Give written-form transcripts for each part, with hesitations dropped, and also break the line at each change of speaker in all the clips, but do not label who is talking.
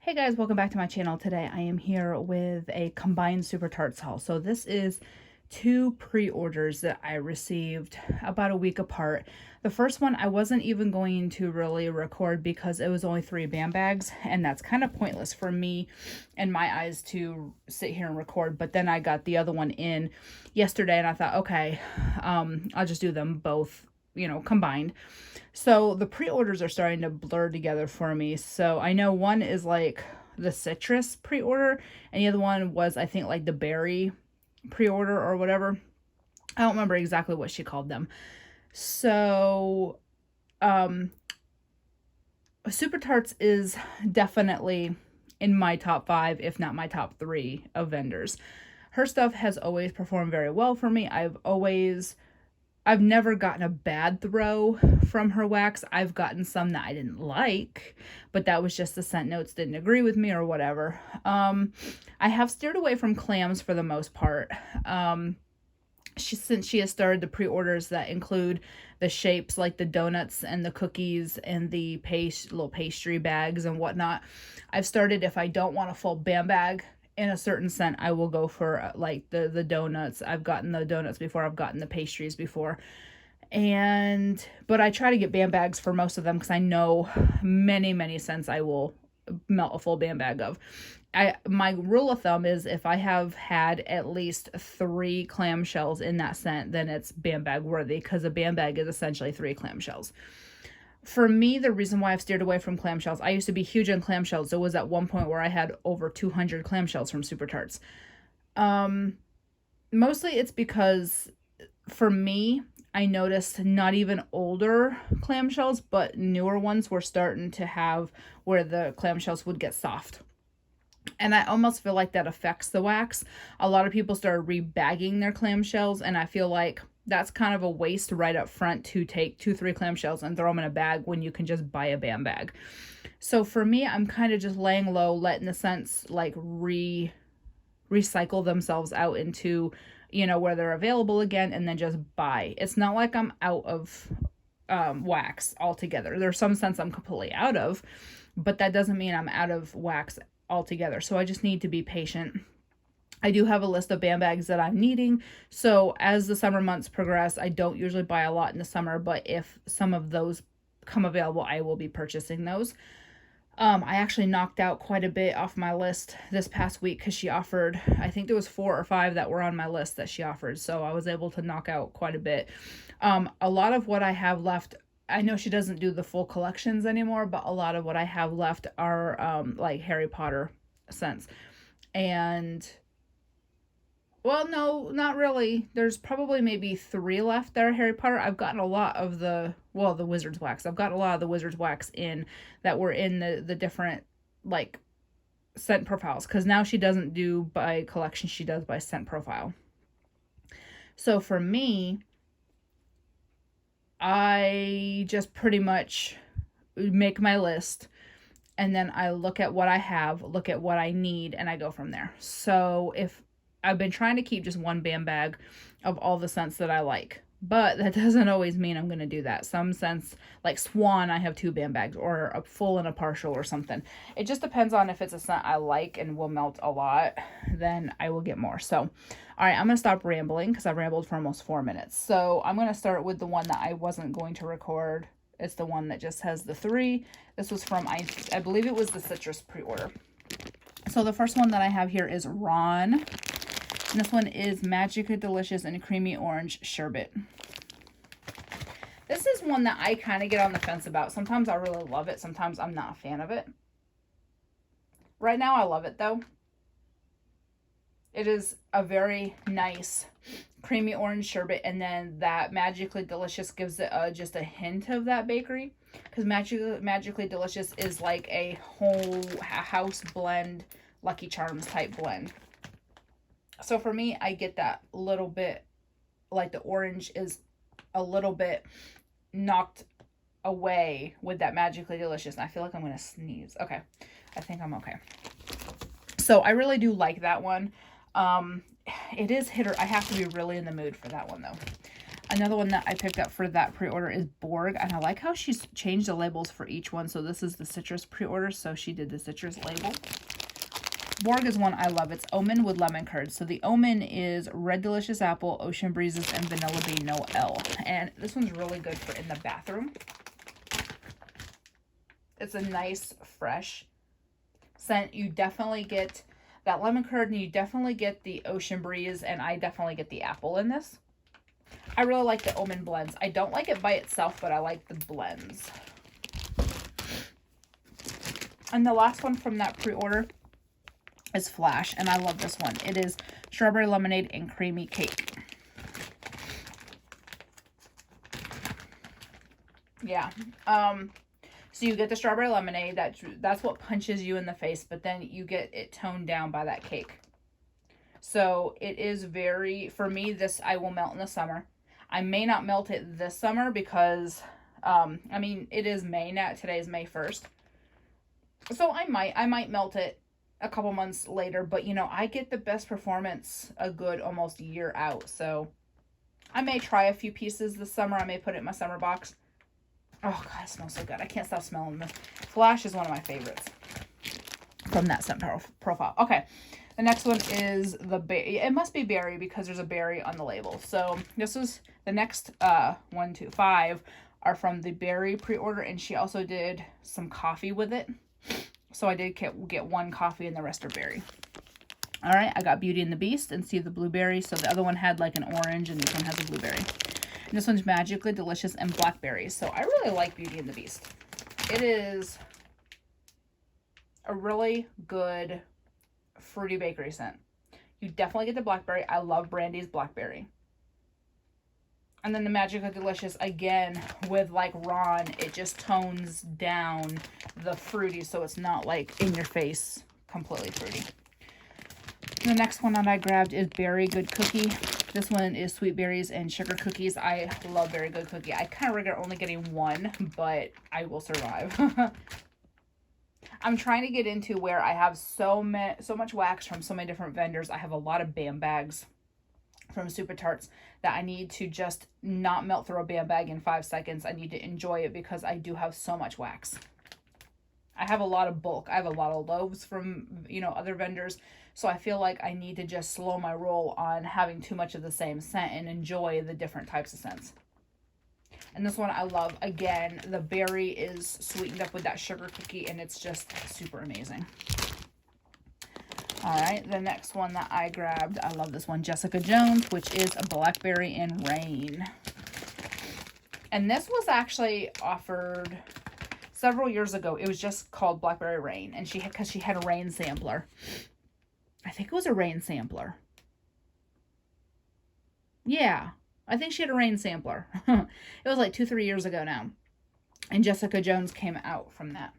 Hey guys, welcome back to my channel. Today I am here with a combined Supertarts haul. So this is two pre-orders that I received about a week apart. The first one I wasn't even going to really record because it was only 3 Bam bags, and that's kind of pointless for me in my eyes to sit here and record. But then I got the other one in yesterday and I thought, okay, I'll just do them both, combined. So the pre-orders are starting to blur together for me. So I know one is like the citrus pre-order, and the other one was, I think, like the berry pre-order or whatever. I don't remember exactly what she called them. So Super Tarts is definitely in my top 5, if not my top 3 of vendors. Her stuff has always performed very well for me. I've never gotten a bad throw from her wax. I've gotten some that I didn't like, but that was just the scent notes didn't agree with me or whatever. I have steered away from clams for the most part. Since she has started the pre-orders that include the shapes like the donuts and the cookies and the little pastry bags and whatnot, I've started, if I don't want a full Bam bag in a certain scent, I will go for like the donuts. I've gotten the donuts before, I've gotten the pastries before. But I try to get Bam bags for most of them because I know many scents I will melt a full Bam bag of. My rule of thumb is if I have had at least 3 clamshells in that scent, then it's Bam bag worthy, because a Bam bag is essentially 3 clamshells. For me, the reason why I've steered away from clamshells, I used to be huge on clamshells. It was at one point where I had over 200 clamshells from Super Tarts. Mostly it's because, for me, I noticed not even older clamshells, but newer ones were starting to have where the clamshells would get soft. And I almost feel like that affects the wax. A lot of people started rebagging their clamshells, and I feel like that's kind of a waste right up front to take 2-3 clamshells and throw them in a bag when you can just buy a Bam bag. So for me, I'm kind of just laying low, letting the scents like recycle themselves out into, where they're available again, and then just buy. It's not like I'm out of wax altogether. There's some scents I'm completely out of, but that doesn't mean I'm out of wax altogether. So I just need to be patient. I do have a list of Bam bags that I'm needing. So as the summer months progress, I don't usually buy a lot in the summer, but if some of those come available, I will be purchasing those. I actually knocked out quite a bit off my list this past week because she offered, I think there was 4 or 5 that were on my list that she offered. So I was able to knock out quite a bit. A lot of what I have left, I know she doesn't do the full collections anymore, but a lot of what I have left are like Harry Potter scents. And, well, no, not really. There's probably maybe 3 left that are Harry Potter. I've gotten a lot of the Wizard's wax. I've got a lot of the Wizard's wax in that were in the different, like, scent profiles. Because now she doesn't do by collection, she does by scent profile. So for me, I just pretty much make my list, and then I look at what I have, look at what I need, and I go from there. So if I've been trying to keep just 1 Bam bag of all the scents that I like, but that doesn't always mean I'm going to do that. Some scents, like Swan, I have 2 Bam bags, or a full and a partial or something. It just depends on if it's a scent I like and will melt a lot, then I will get more. So, all right, I'm going to stop rambling because I've rambled for almost 4 minutes. So I'm going to start with the one that I wasn't going to record. It's the one that just has the 3. This was from, I believe it was the citrus pre-order. So the first one that I have here is Ron. And this one is Magically Delicious and Creamy Orange Sherbet. This is one that I kind of get on the fence about. Sometimes I really love it. Sometimes I'm not a fan of it. Right now I love it though. It is a very nice creamy orange sherbet, and then that Magically Delicious gives it just a hint of that bakery, because Magically Delicious is like a whole house blend, Lucky Charms type blend. So for me, I get that little bit, like the orange is a little bit knocked away with that Magically Delicious. And I feel like I'm going to sneeze. Okay. I think I'm okay. So I really do like that one. It is I have to be really in the mood for that one though. Another one that I picked up for that pre-order is Borg, and I like how she's changed the labels for each one. So this is the citrus pre-order, so she did the citrus label. Borg is one I love. It's almond with lemon curd. So the almond is red delicious apple, ocean breezes, and vanilla bean Noel. And this one's really good for in the bathroom. It's a nice, fresh scent. You definitely get that lemon curd, and you definitely get the ocean breeze, and I definitely get the apple in this. I really like the almond blends. I don't like it by itself, but I like the blends. And the last one from that pre-order is Flash, and I love this one. It is strawberry lemonade and creamy cake. Yeah. So you get the strawberry lemonade. That's what punches you in the face, but then you get it toned down by that cake. So it is very, for me, this I will melt in the summer. I may not melt it this summer because, I mean, it is May now. Today is May 1st. So I might melt it a couple months later, but you know, I get the best performance a good almost year out. So I may try a few pieces this summer. I may put it in my summer box. Oh God, it smells so good. I can't stop smelling this. Flash is one of my favorites from that scent profile. Okay. The next one is the berry. It must be berry because there's a berry on the label. So this is the next 1, 2, 5 are from the berry pre-order, and she also did some coffee with it. So I did get one coffee and the rest are berry. All right, I got Beauty and the Beast and See the Blueberry. So the other one had like an orange and this one has a blueberry. And this one's Magically Delicious and Blackberries. So I really like Beauty and the Beast. It is a really good fruity bakery scent. You definitely get the blackberry. I love Brandy's blackberry. And then the Magically Delicious, again, with like Ron, it just tones down the fruity so it's not like in your face, completely fruity. The next one that I grabbed is Berry Good Cookie. This one is sweet berries and sugar cookies. I love Berry Good Cookie. I kind of regret only getting one, but I will survive. I'm trying to get into where I have so much wax from so many different vendors. I have a lot of BAM bags from Supertarts that I need to just not melt through a BAM bag in 5 seconds. I need to enjoy it because I do have so much wax. I have a lot of bulk. I have a lot of loaves from, you know, other vendors. So I feel like I need to just slow my roll on having too much of the same scent and enjoy the different types of scents. And this one I love. Again, the berry is sweetened up with that sugar cookie, and it's just super amazing. All right, the next one that I grabbed, I love this one, Jessica Jones, which is a Blackberry and Rain. And this was actually offered several years ago. It was just called Blackberry Rain, and because she had a Rain sampler. I think it was a Rain sampler. Yeah. I think she had a Rain sampler. It was like 2-3 years ago now. And Jessica Jones came out from that.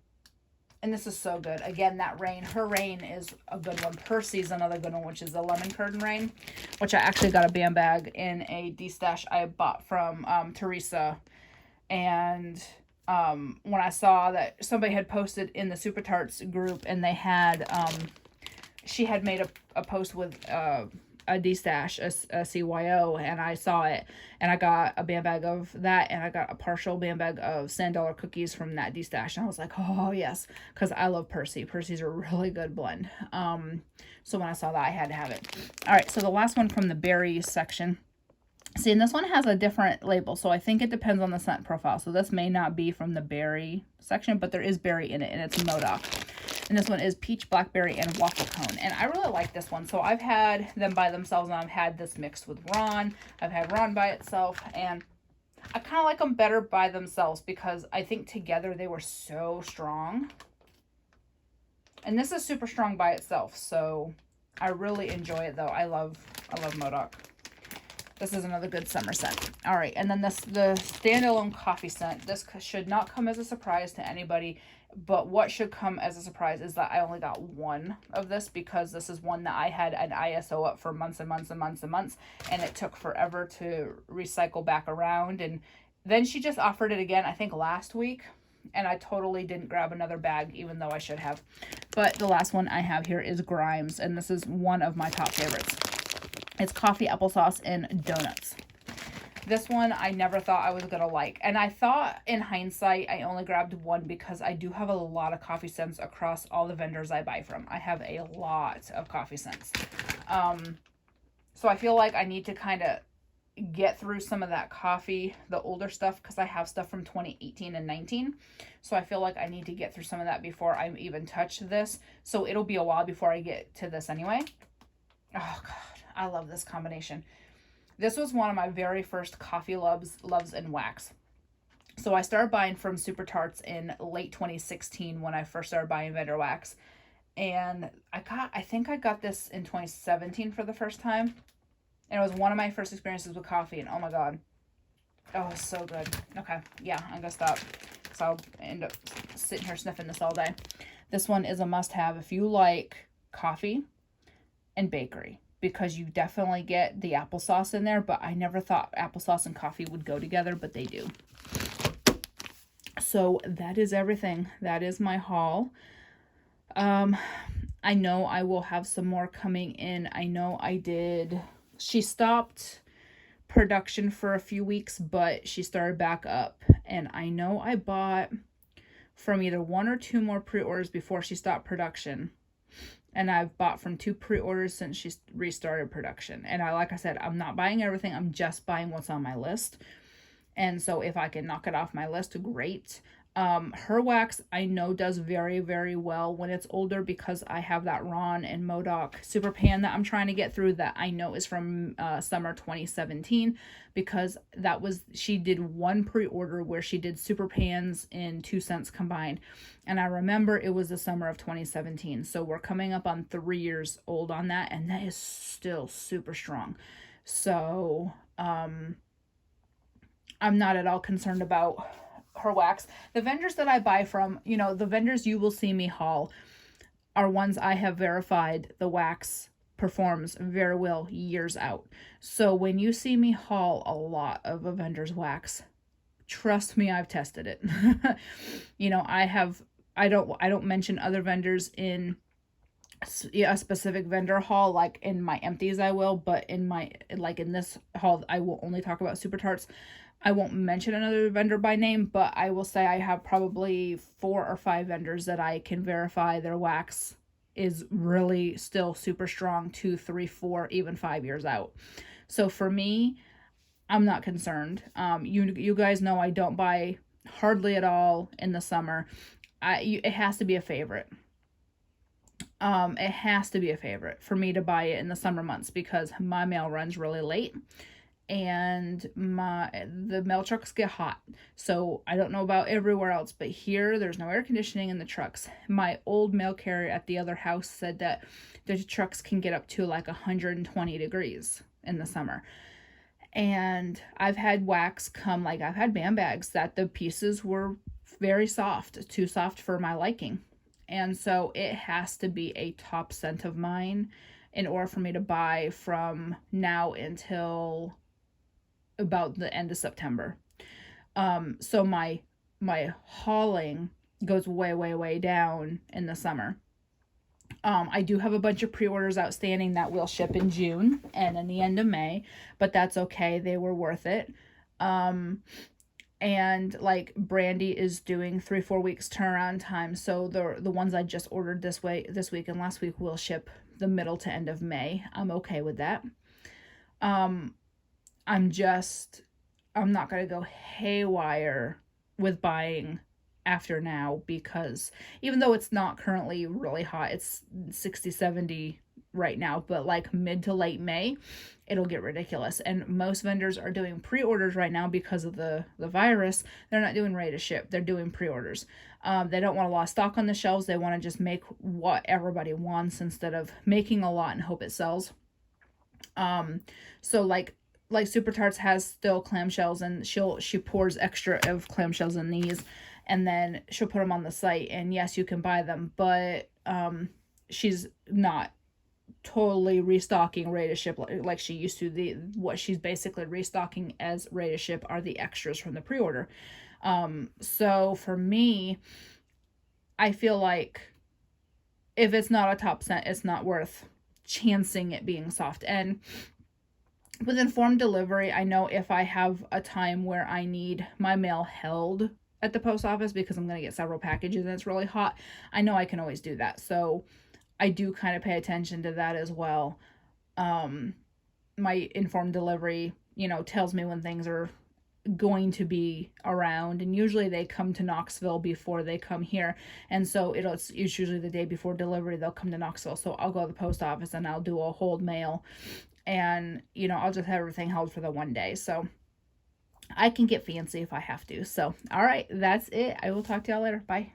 And this is so good. Again, that Rain. Her Rain is a good one. Percy's another good one, which is the Lemon Curd Rain. Which I actually got a BAM bag in a D-stash I bought from Teresa. And when I saw that somebody had posted in the Supertarts group, and they had, she had made a post with a D-stash, a CYO, and I saw it, and I got a BAM bag of that, and I got a partial BAM bag of $10 cookies from that D-stash, and I was like, oh yes, because I love Percy. Percy's a really good blend. So when I saw that, I had to have it. All right, so the last one from the berry section. See, and this one has a different label, so I think it depends on the scent profile. So this may not be from the berry section, but there is berry in it, and it's Modoc. And this one is peach, blackberry, and waffle cone. And I really like this one. So I've had them by themselves, and I've had this mixed with Ron. I've had Ron by itself, and I kind of like them better by themselves because I think together they were so strong. And this is super strong by itself, so I really enjoy it though. I love Modoc. This is another good summer scent. All right, and then the standalone coffee scent. This should not come as a surprise to anybody, but what should come as a surprise is that I only got one of this because this is one that I had an ISO up for months and months and months and months, and it took forever to recycle back around. And then she just offered it again, I think last week, and I totally didn't grab another bag, even though I should have. But the last one I have here is Grimes, and this is one of my top favorites. It's coffee, applesauce, and donuts. This one I never thought I was gonna like. And I thought in hindsight I only grabbed one because I do have a lot of coffee scents across all the vendors I buy from. I have a lot of coffee scents. So I feel like I need to kind of get through some of that coffee, the older stuff, because I have stuff from 2018 and 19. So I feel like I need to get through some of that before I even touch this. So it'll be a while before I get to this anyway. Oh God, I love this combination. This was one of my very first coffee loves in wax. So I started buying from Supertarts in late 2016 when I first started buying vendor wax. And I think I got this in 2017 for the first time. And it was one of my first experiences with coffee, and oh my God. Oh, it's so good. Okay, yeah, I'm gonna stop, because I'll end up sitting here sniffing this all day. This one is a must-have if you like coffee and bakery, because you definitely get the applesauce in there, but I never thought applesauce and coffee would go together, but they do. So that is everything. That is my haul. I know I will have some more coming in. I know she stopped production for a few weeks, but she started back up. And I know I bought from either one or two more pre-orders before she stopped production. And I've bought from 2 pre-orders since she restarted production. And like I said, I'm not buying everything. I'm just buying what's on my list. And so if I can knock it off my list, great. Her wax I know does very, very well when it's older, because I have that Ron and Modoc Super Pan that I'm trying to get through that I know is from summer 2017, because she did one pre-order where she did Super Pans in 2 cents combined. And I remember it was the summer of 2017. So we're coming up on 3 years old on that, and that is still super strong. So, I'm not at all concerned about her wax. The vendors that I buy from, the vendors you will see me haul are ones I have verified the wax performs very well years out. So when you see me haul a lot of a vendor's wax, trust me, I've tested it. I don't mention other vendors in a specific vendor haul, like in my empties I will, but in this haul I will only talk about Supertarts. I won't mention another vendor by name, but I will say I have probably 4 or 5 vendors that I can verify their wax is really still super strong 2, 3, 4, even 5 years out. So for me, I'm not concerned. You guys know I don't buy hardly at all in the summer. It has to be a favorite. It has to be a favorite for me to buy it in the summer months, because my mail runs really late and the mail trucks get hot. So I don't know about everywhere else, but here there's no air conditioning in the trucks. My old mail carrier at the other house said that the trucks can get up to like 120 degrees in the summer. And I've had wax come, I've had band bags that the pieces were very soft, too soft for my liking. And so it has to be a top scent of mine in order for me to buy from now until about the end of September. So my hauling goes way, way, way down in the summer. I do have a bunch of pre-orders outstanding that will ship in June and in the end of May, but that's okay. They were worth it. And Brandy is doing 3-4 weeks turnaround time, so the ones I just ordered this week and last week will ship the middle to end of May. I'm okay with that. I'm not gonna go haywire with buying after now, because even though it's not currently really hot, it's 60-70 right now, but mid to late May it'll get ridiculous. And most vendors are doing pre-orders right now because of the virus. They're not doing ready to ship, they're doing pre-orders. They don't want a lot of stock on the shelves. They want to just make what everybody wants instead of making a lot and hope it sells. So Supertarts has still clamshells, and she pours extra of clamshells in these, and then she'll put them on the site, and yes, you can buy them, but she's not totally restocking ready to ship like she used to. What she's basically restocking as ready to ship are the extras from the pre-order. So for me, I feel like if it's not a top scent, it's not worth chancing it being soft. And With informed delivery, I know if I have a time where I need my mail held at the post office because I'm going to get several packages and it's really hot, I know I can always do that. So I do kind of pay attention to that as well. My informed delivery, tells me when things are going to be around, and usually they come to Knoxville before they come here, and so it's usually the day before delivery they'll come to Knoxville, so I'll go to the post office and I'll do a hold mail, and I'll just have everything held for the one day, so I can get fancy if I have to. So all right, that's it. I will talk to y'all later. Bye.